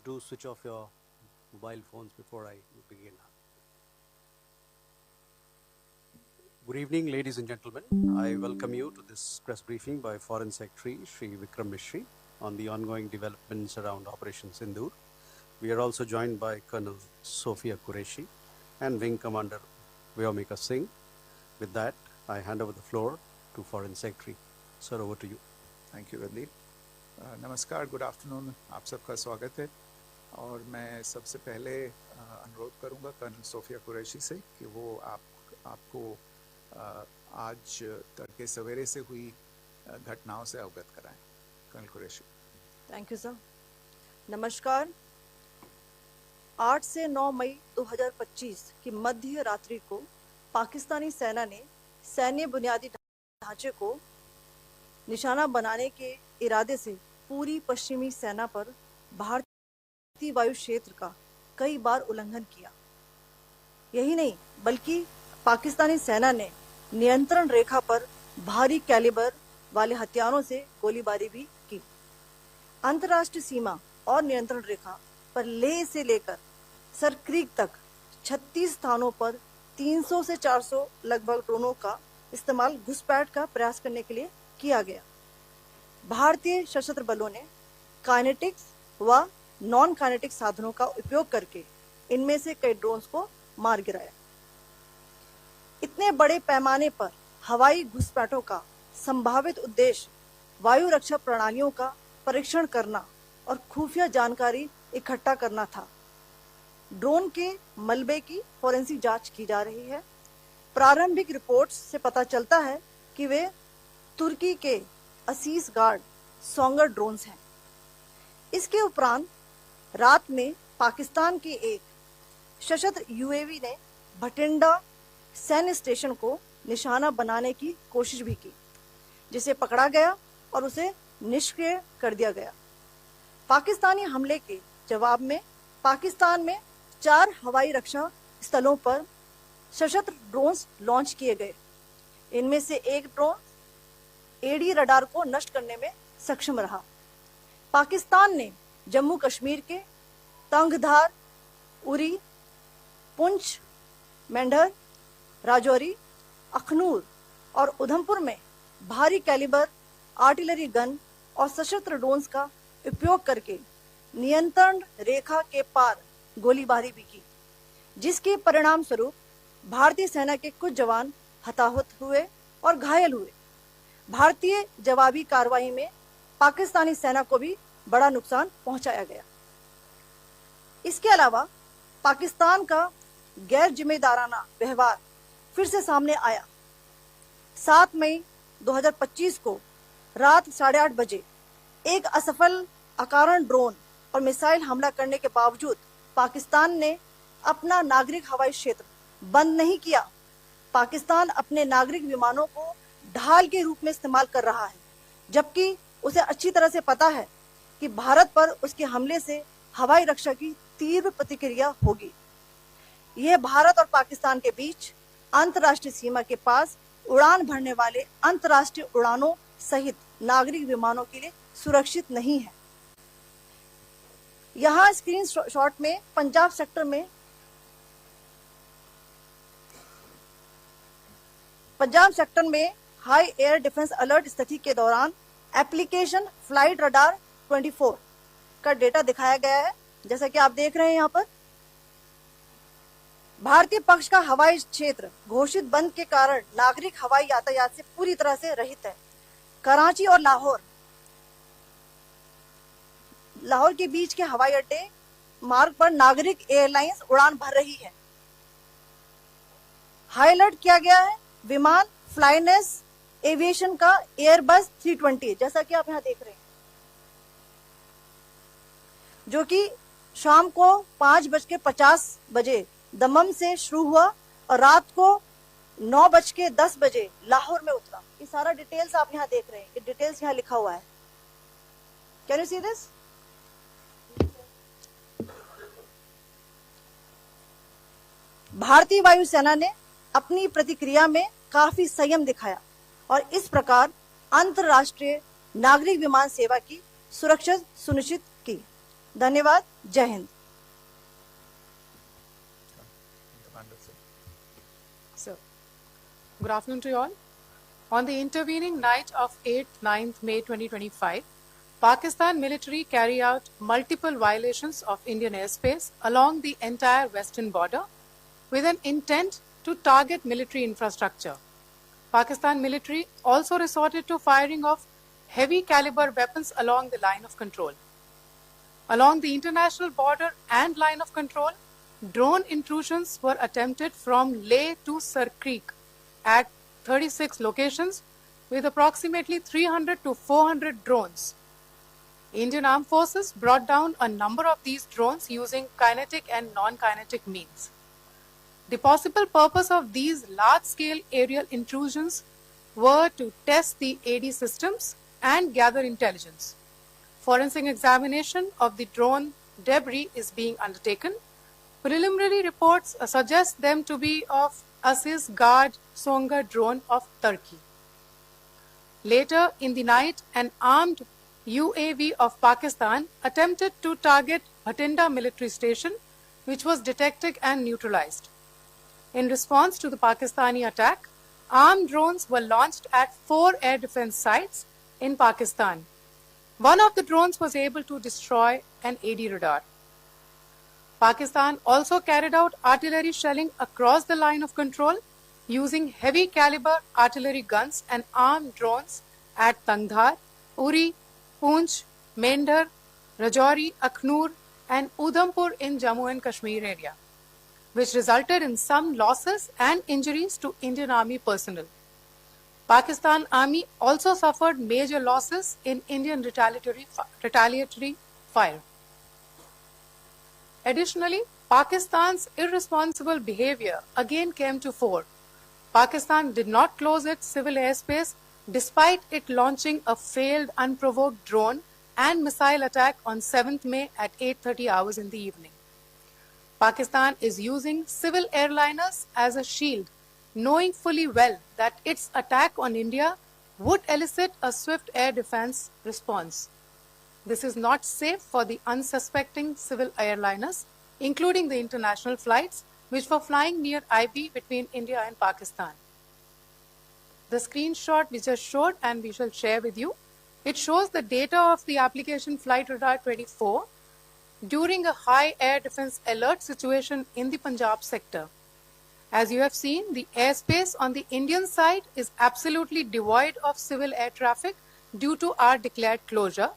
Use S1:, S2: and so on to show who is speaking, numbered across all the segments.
S1: do switch off your mobile phones before I begin. Good evening, ladies and gentlemen. I welcome you to this press briefing by Foreign Secretary Shri Vikram Misri on the ongoing developments around Operation Sindoor. We are also joined by Colonel Sophia Qureshi and Wing Commander Vyomika Singh. With that, I hand over the floor to Foreign Secretary. Sir, over to you.
S2: Thank you Valli. नमस्कार, good afternoon, आप सबका स्वागत है। और मैं सबसे पहले अनुरोध करूंगा कर्नल सोफिया कुरैशी से कि वो आपको आज तड़के सवेरे से हुई घटनाओं से अवगत कराएं। Colonel Qureshi.
S3: Thank you sir. नमस्कार। 8 से 9 मई 2025 की मध्य रात्रि को पाकिस्तानी सेना ने सैन्य बुनियादी ढांचे को निशाना बनाने के इरादे से पूरी पश्चिमी सेना पर भारतीय वायु क्षेत्र का कई बार उल्लंघन किया। यही नहीं बल्कि पाकिस्तानी सेना ने नियंत्रण रेखा पर भारी कैलिबर वाले हथियारों से गोलीबारी भी की। अंतर्राष्ट्रीय सीमा और नियंत्रण रेखा पर लेह से लेकर सरक्रीक तक 36 स्थानों पर 300 से 400 लगभग ड्रोनों का इस्तेमाल घुसपैठ का प्रयास करने के लिए किया गया। भारतीय सशस्त्र बलों ने काइनेटिक्स व नॉन काइनेटिक साधनों का उपयोग करके इनमें से कई ड्रोन्स को मार गिराया। इतने बड़े पैमाने पर हवाई घुसपैठों का संभावित उद्देश्य वायु रक्षा प्रणालियों का परीक्षण करना और खुफिया जानकारी इकट्ठा करना था। ड्रोन के मलबे की फोरेंसिक जांच की जा रही है। प्रारंभिक रिपोर्ट्स से पता चलता है कि वे तुर्की के असीस गार्ड सोंगर ड्रोन्स हैं। इसके उपरांत रात में पाकिस्तान के एक सशस्त्र यूएवी ने भटिंडा सैन्य स्टेशन को निशाना बनाने की कोशिश भी की, जिसे पकड़ा गया और उसे निष्क्रिय कर दिया गया। पाकिस्तानी हमले के जवाब में पाकिस्तान में 4 हवाई रक्षा स्थलों पर सशस्त्र ड्रोन्स लॉन्च किए गए। इनमें से एक ड्रोन एडी रडार को नष्ट करने में सक्षम रहा। पाकिस्तान ने जम्मू कश्मीर के तंगधार, उरी, पुंछ, मेंढर, राजौरी, अखनूर और उधमपुर में भारी कैलिबर आर्टिलरी गन और सशस्त्र ड्रोन्स का उपयोग करके नियंत्रण रेखा के पार गोलीबारी भी की, जिसके परिणाम स्वरूप भारतीय सेना के कुछ जवान हताहत हुए और घायल हुए। भारतीय जवाबी कार्रवाई में पाकिस्तानी सेना को भी बड़ा नुकसान पहुंचाया गया। इसके अलावा पाकिस्तान का गैर जिम्मेदाराना व्यवहार फिर से सामने आया। 7 मई 2025 को रात 8:30 बजे एक असफल अकारण ड्रोन और मिसाइल हमला करने के बावजूद पाकिस्तान ने अपना नागरिक हवाई क्षेत्र बंद नहीं किया। पाकिस्तान अपने नागरिक विमानों को ढाल के रूप में इस्तेमाल कर रहा है, जबकि उसे अच्छी तरह से पता है कि भारत पर उसके हमले से हवाई रक्षा की तीव्र प्रतिक्रिया होगी। यह भारत और पाकिस्तान के बीच अंतर्राष्ट्रीय सीमा के पास उड़ान भरने वाले अंतर्राष्ट्रीय उड़ानों सहित नागरिक विमानों के लिए सुरक्षित नहीं है। यहाँ स्क्रीन शॉट में पंजाब सेक्टर में हाई एयर डिफेंस अलर्ट स्थिति के दौरान एप्लीकेशन फ्लाइट रडार 24 का डेटा दिखाया गया है। जैसा कि आप देख रहे हैं यहाँ पर भारतीय पक्ष का हवाई क्षेत्र घोषित बंद के कारण नागरिक हवाई यातायात से पूरी तरह से रहित है। कराची और लाहौर के बीच के हवाई अड्डे मार्ग पर नागरिक एयरलाइंस उड़ान भर रही है। हाईलाइट किया गया है विमान फ्लाइनेस एविएशन का एयरबस 320, जैसा कि आप यहाँ देख रहे हैं, जो कि शाम को 5:50 बजे दमम से शुरू हुआ और रात को 9:10 बजे लाहौर में उतरा। ये सारा डिटेल्स आप यहाँ देख रहे हैं। ये डिटेल्स यहाँ लिखा हुआ है। Can you see this? भारतीय वायुसेना ने अपनी प्रतिक्रिया में काफी संयम दिखाया और इस प्रकार अंतरराष्ट्रीय नागरिक विमान सेवा की सुरक्षा सुनिश्चित की। धन्यवाद। जय Hind.
S2: Commander Singh.
S4: So, good afternoon to you all. On the intervening night of 8th 9th May 2025, Pakistan military carried out multiple violations of Indian airspace along the entire western border with an intent to target military infrastructure. Pakistan military also resorted to firing of heavy caliber weapons along the line of control. Along the international border and line of control, drone intrusions were attempted from Leh to Sir Creek at 36 locations with approximately 300 to 400 drones. Indian Armed Forces brought down a number of these drones using kinetic and non-kinetic means. The possible purpose of these large-scale aerial intrusions were to test the AD systems and gather intelligence. Forensic examination of the drone debris is being undertaken. Preliminary reports suggest them to be of Aziz Guard Songa drone of Turkey. Later in the night, an armed UAV of Pakistan attempted to target Bhatinda military station, which was detected and neutralized. In response to the Pakistani attack, armed drones were launched at 4 air defense sites in Pakistan. One of the drones was able to destroy an AD radar. Pakistan also carried out artillery shelling across the line of control using heavy caliber artillery guns and armed drones at Tangdhar, Uri, Poonch, Mendhar, Rajouri, Akhnur and Udhampur in Jammu and Kashmir area, which resulted in some losses and injuries to Indian Army personnel. Pakistan Army also suffered major losses in Indian retaliatory fire. Additionally, Pakistan's irresponsible behavior again came to fore. Pakistan did not close its civil airspace despite it launching a failed unprovoked drone and missile attack on 7th May at 8:30 hours in the evening. Pakistan is using civil airliners as a shield, knowing fully well that its attack on India would elicit a swift air defense response. This is not safe for the unsuspecting civil airliners, including the international flights, which were flying near IB between India and Pakistan. The screenshot we just showed and we shall share with you, it shows the data of the application Flight Radar 24 during a high air defense alert situation in the Punjab sector. As you have seen, the airspace on the Indian side is absolutely devoid of civil air traffic due to our declared closure.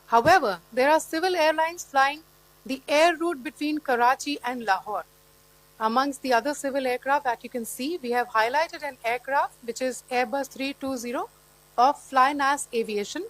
S4: However, there are civil airlines flying the air route between Karachi and Lahore. Amongst the other civil aircraft that you can see, we have highlighted an aircraft which is Airbus 320 of Flynas Aviation,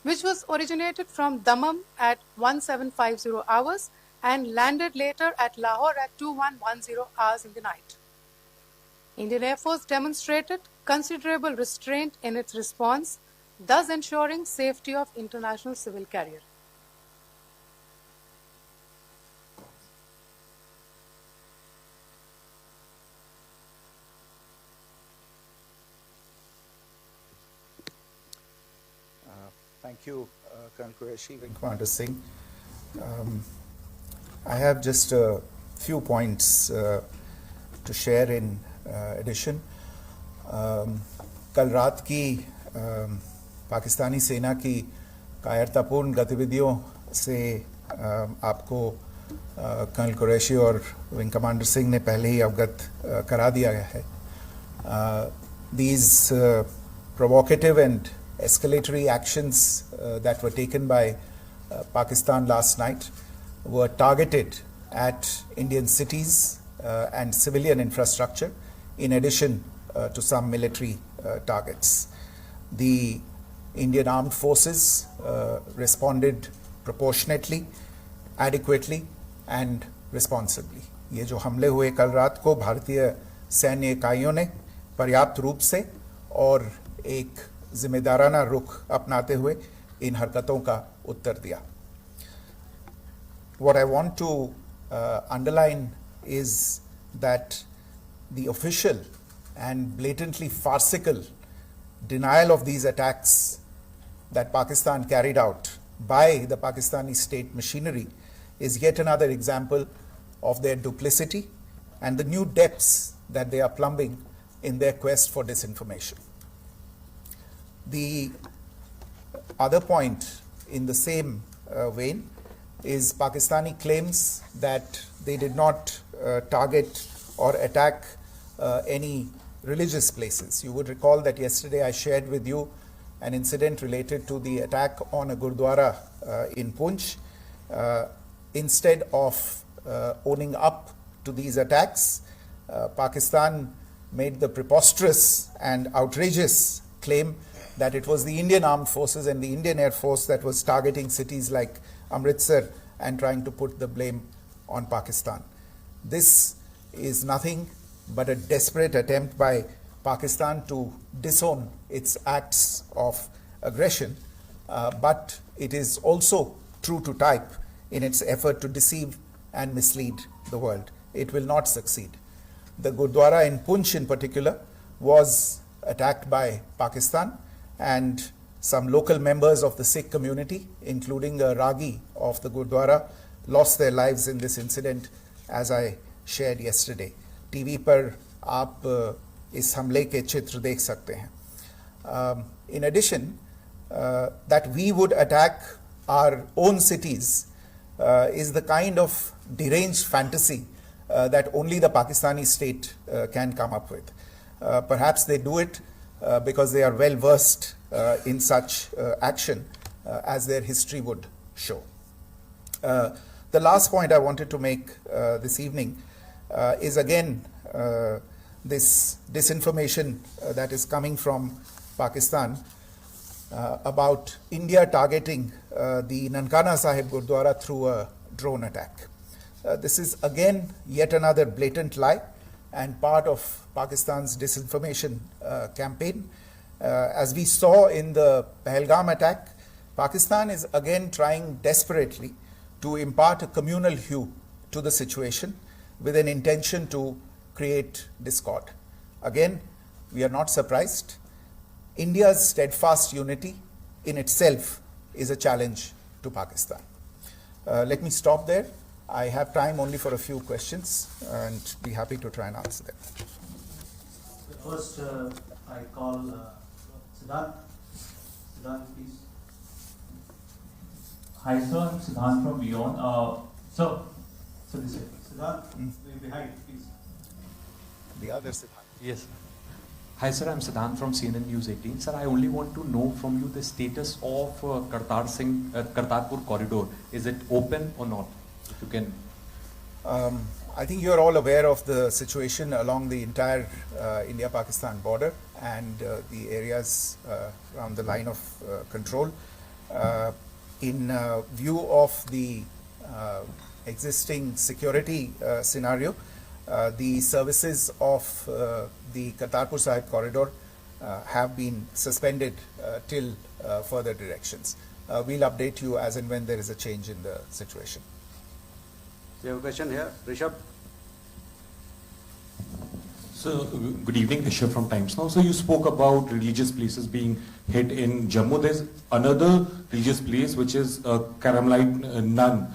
S4: which was originated from Dammam at 1750 hours and landed later at Lahore at 2110 hours in the night. Indian Air Force demonstrated considerable restraint in its response, thus ensuring safety of international civil carrier.
S2: Thank you, Colonel Qureshi, Wing Commander Singh. I have just a few points to share in addition. कल रात की पाकिस्तानी सेना की कायरतापूर्ण गतिविधियों से आपको colonel Qureshi और विंग कमांडर सिंह ने पहले ही अवगत करा दिया गया है. These provocative and escalatory actions that were taken by Pakistan last night were targeted at Indian cities and civilian infrastructure, in addition to some military targets. The Indian Armed Forces responded proportionately, adequately and responsibly. ये जो हमले हुए कल रात को भारतीय सैन्य इकाइयों ने पर्याप्त रूप से और एक जिम्मेदाराना रुख अपनाते हुए इन हरकतों का उत्तर दिया. What I want to underline is that the official and blatantly farcical denial of these attacks that Pakistan carried out by the Pakistani state machinery is yet another example of their duplicity and the new depths that they are plumbing in their quest for disinformation. The other point in the same vein is Pakistani claims that they did not target or attack any religious places. You would recall that yesterday I shared with you an incident related to the attack on a Gurdwara in Poonch. Instead of owning up to these attacks, Pakistan made the preposterous and outrageous claim that it was the Indian Armed Forces and the Indian Air Force that was targeting cities like Amritsar and trying to put the blame on Pakistan. This is nothing but a desperate attempt by Pakistan to disown its acts of aggression, but it is also true to type in its effort to deceive and mislead the world. It will not succeed. The Gurdwara in Poonch in particular was attacked by Pakistan, and some local members of the Sikh community, including a Ragi of the Gurdwara, lost their lives in this incident, as I shared yesterday. TV पर आप इस हमले के चित्र देख सकते हैं. In addition, that we would attack our own cities is the kind of deranged fantasy that only the Pakistani state can come up with. Perhaps they do it because they are well versed in such action, as their history would show. The last point I wanted to make this evening is again this disinformation that is coming from Pakistan about India targeting the Nankana Sahib Gurdwara through a drone attack. This is again yet another blatant lie and part of Pakistan's disinformation campaign. As we saw in the Pahalgam attack, Pakistan is again trying desperately to impart a communal hue to the situation with an intention to create discord. Again, we are not surprised. India's steadfast unity in itself is a challenge to Pakistan. Let me stop there. I have time only for a few questions and be happy to try and answer them.
S1: First, I call Siddharth. Siddharth, please.
S5: Hi, sir. I'm Siddharth from Beyond. So this way.
S1: Siddharth, behind, please.
S2: The other Siddharth.
S5: Yes. Hi, sir. I'm Siddharth from CNN News 18. Sir, I only want to know from you the status of Kartarpur corridor. Is it open or not? If you can.
S2: I think you're all aware of the situation along the entire India-Pakistan border and the areas around the line of control. In view of the existing security scenario, the services of the Kartarpur Sahib corridor have been suspended till further directions. We'll update you as and when there is a change in the situation.
S1: We have a question here. Rishabh.
S6: So, good evening, Rishabh from Times Now. So, you spoke about religious places being hit in Jammu. There's another religious place which is a Carmelite nun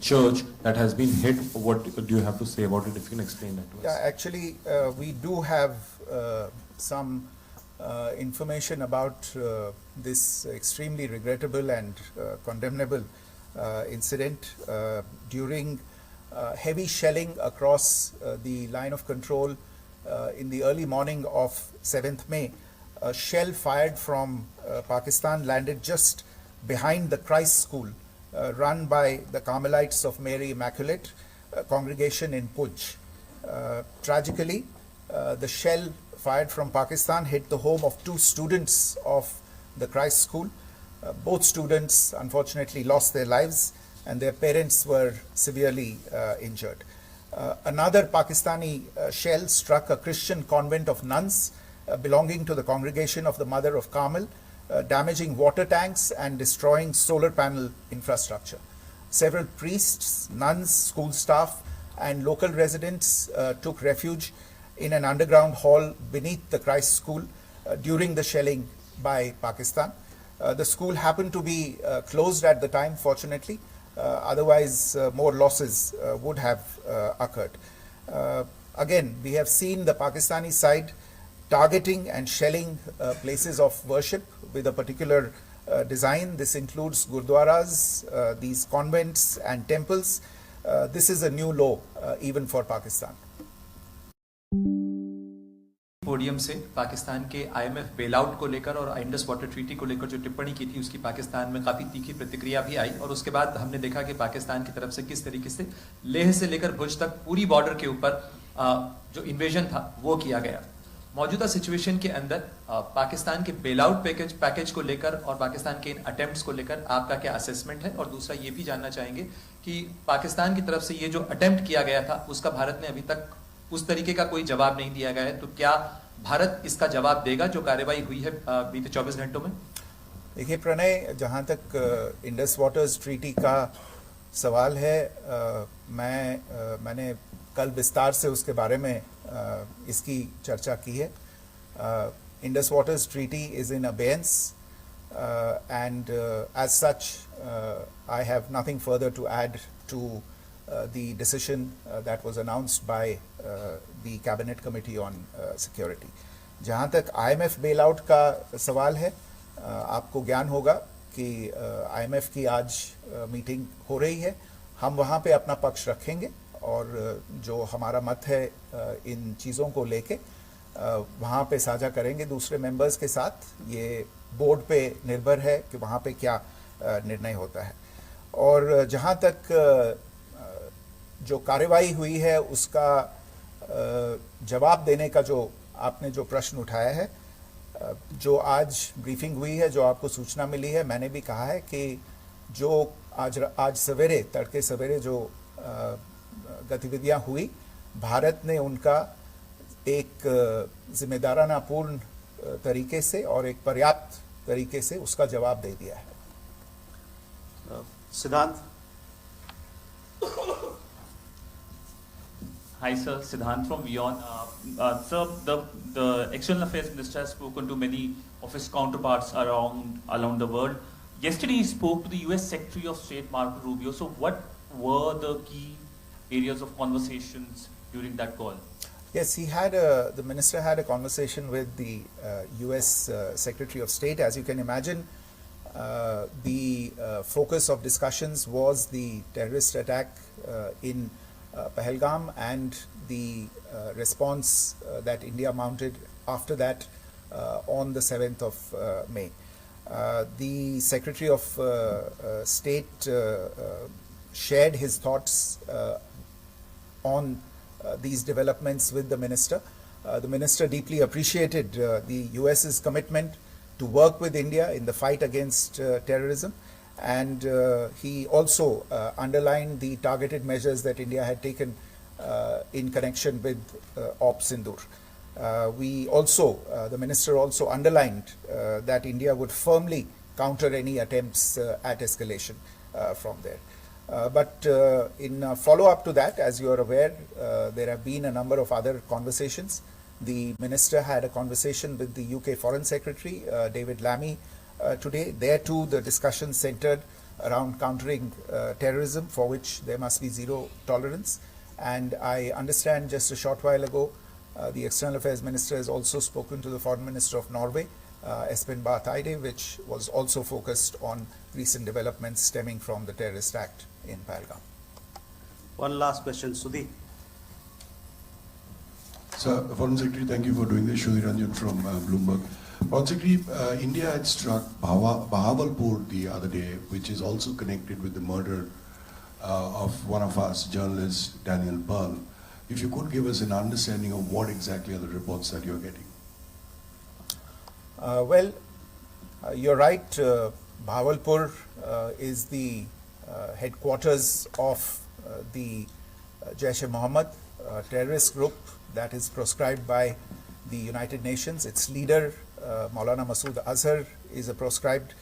S6: church that has been hit. What do you have to say about it, if you can explain that to us?
S2: Yeah, actually, we do have some information about this extremely regrettable and condemnable incident. During heavy shelling across the line of control in the early morning of 7th May, a shell fired from Pakistan landed just behind the Christ School run by the Carmelites of Mary Immaculate congregation in Poonch. Tragically, the shell fired from Pakistan hit the home of 2 students of the Christ School. Both students unfortunately lost their lives and their parents were severely injured. Another Pakistani shell struck a Christian convent of nuns belonging to the congregation of the Mother of Carmel, damaging water tanks and destroying solar panel infrastructure. Several priests, nuns, school staff and local residents took refuge in an underground hall beneath the Christ School during the shelling by Pakistan. The school happened to be closed at the time, fortunately. Otherwise, more losses would have occurred. Again, we have seen the Pakistani side targeting and shelling places of worship with a particular design. This includes gurdwaras, these convents and temples. This is a new low even for Pakistan.
S5: Podium से पाकिस्तान के IMF bailout को लेकर और Indus water treaty को लेकर जो टिप्पणी की थी उसकी पाकिस्तान में काफी तीखी प्रतिक्रिया भी आई और उसके बाद हमने देखा कि पाकिस्तान की तरफ से किस तरीके से लेह से लेकर भुज तक पूरी बॉर्डर के ऊपर जो इन्वेजन था वो किया गया। मौजूदा सिचुएशन के अंदर पाकिस्तान के बेलआउट पैकेज को लेकर और पाकिस्तान के इन अटेम्प्ट्स को लेकर आपका क्या असेसमेंट है? और दूसरा ये भी जानना चाहेंगे कि पाकिस्तान की तरफ से ये जो अटेम्प्ट किया गया था उसका भारत ने अभी तक उस तरीके का कोई जवाब नहीं दिया गया है, तो क्या भारत इसका जवाब देगा जो कार्रवाई हुई है बीते 24 घंटों में?
S2: देखिए प्रणय, जहाँ तक इंडस वाटर्स ट्रीटी का सवाल है, मैंने कल विस्तार से उसके बारे में इसकी चर्चा की है। Indus Waters Treaty is in abeyance and as such I have nothing further to add to the decision that was announced by the Cabinet Committee on Security. जहाँ तक IMF bailout का सवाल है, आपको ज्ञान होगा कि IMF की आज मीटिंग हो रही है। हम वहाँ पे अपना पक्ष रखेंगे और जो हमारा मत है इन चीज़ों को लेके वहाँ पे साझा करेंगे दूसरे मेंबर्स के साथ। ये बोर्ड पे निर्भर है कि वहाँ पे क्या निर्णय होता है। और जहाँ तक जो कार्रवाई हुई है उसका जवाब देने का जो आपने जो प्रश्न उठाया है, जो आज ब्रीफिंग हुई है, जो आपको सूचना मिली है, मैंने भी कहा है कि जो आज सवेरे तड़के सवेरे जो गतिविधियां हुई, भारत ने उनका एक जिम्मेदाराना पूर्ण तरीके से और एक पर्याप्त तरीके से उसका जवाब दे दिया है।
S1: सिद्धांत।
S7: Hi sir, Siddhant from WION. Sir, the External Affairs Minister has spoken to many of his counterparts around the world. Yesterday he spoke to the US Secretary of State Marco Rubio. So what were the key areas of conversations during that call?
S2: Yes, the minister had a conversation with the US Secretary of State. As you can imagine, the focus of discussions was the terrorist attack in Pahalgam and the response that India mounted after that on the 7th of May. The Secretary of State shared his thoughts on these developments with the minister. The minister deeply appreciated the US's commitment to work with India in the fight against terrorism. And he also underlined the targeted measures that India had taken in connection with Ops Sindoor. The minister also underlined that India would firmly counter any attempts at escalation from there. But in follow-up to that, as you are aware, there have been a number of other conversations. The minister had a conversation with the UK Foreign Secretary, David Lammy, today. There too, the discussion centered around countering terrorism, for which there must be zero tolerance. And I understand just a short while ago, the External Affairs Minister has also spoken to the Foreign Minister of Norway, Espen Barth Eide, which was also focused on recent developments stemming from the terrorist act in Pahalgam.
S1: One last question, Sudhi.
S8: Sir, Foreign Secretary, thank you for doing this. Sudhi Ranjan from Bloomberg. Foreign Secretary, India had struck Bahawalpur the other day, which is also connected with the murder of one of us, journalist Daniel Pearl. If you could give us an understanding of what exactly are the reports that you're getting.
S2: You're right. Bahawalpur is the headquarters of the Jaish-e-Mohammed terrorist group that is proscribed by the United Nations. Its leader, Maulana Masood Azhar, is a proscribed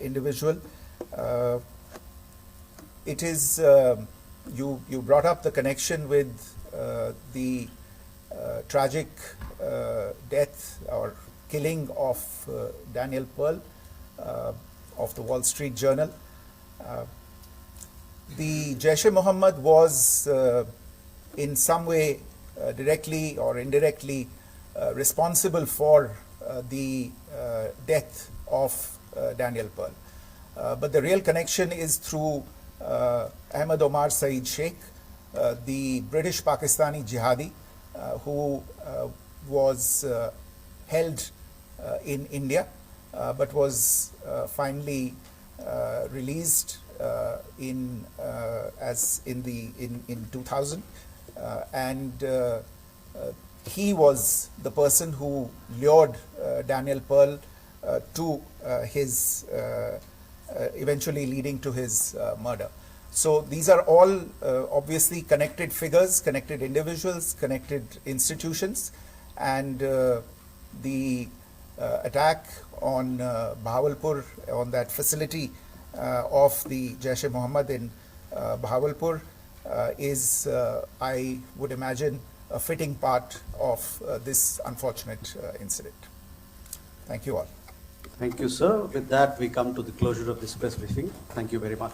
S2: individual. It is, you brought up the connection with the tragic death or killing of Daniel Pearl. of the Wall Street Journal. The Jaish-e-Mohammed was in some way directly or indirectly responsible for the death of Daniel Pearl. But the real connection is through Ahmed Omar Saeed Sheikh, the British Pakistani jihadi who was held in India but was finally released in 2000, and he was the person who lured Daniel Pearl to his eventually leading to his murder. So these are all obviously connected figures, connected individuals, connected institutions, and the attack on Bahawalpur, on that facility of the Jaish-e-Mohammed in Bahawalpur is, I would imagine, a fitting part of this unfortunate incident. Thank you all.
S1: Thank you, sir. With that, we come to the closure of this press briefing. Thank you very much.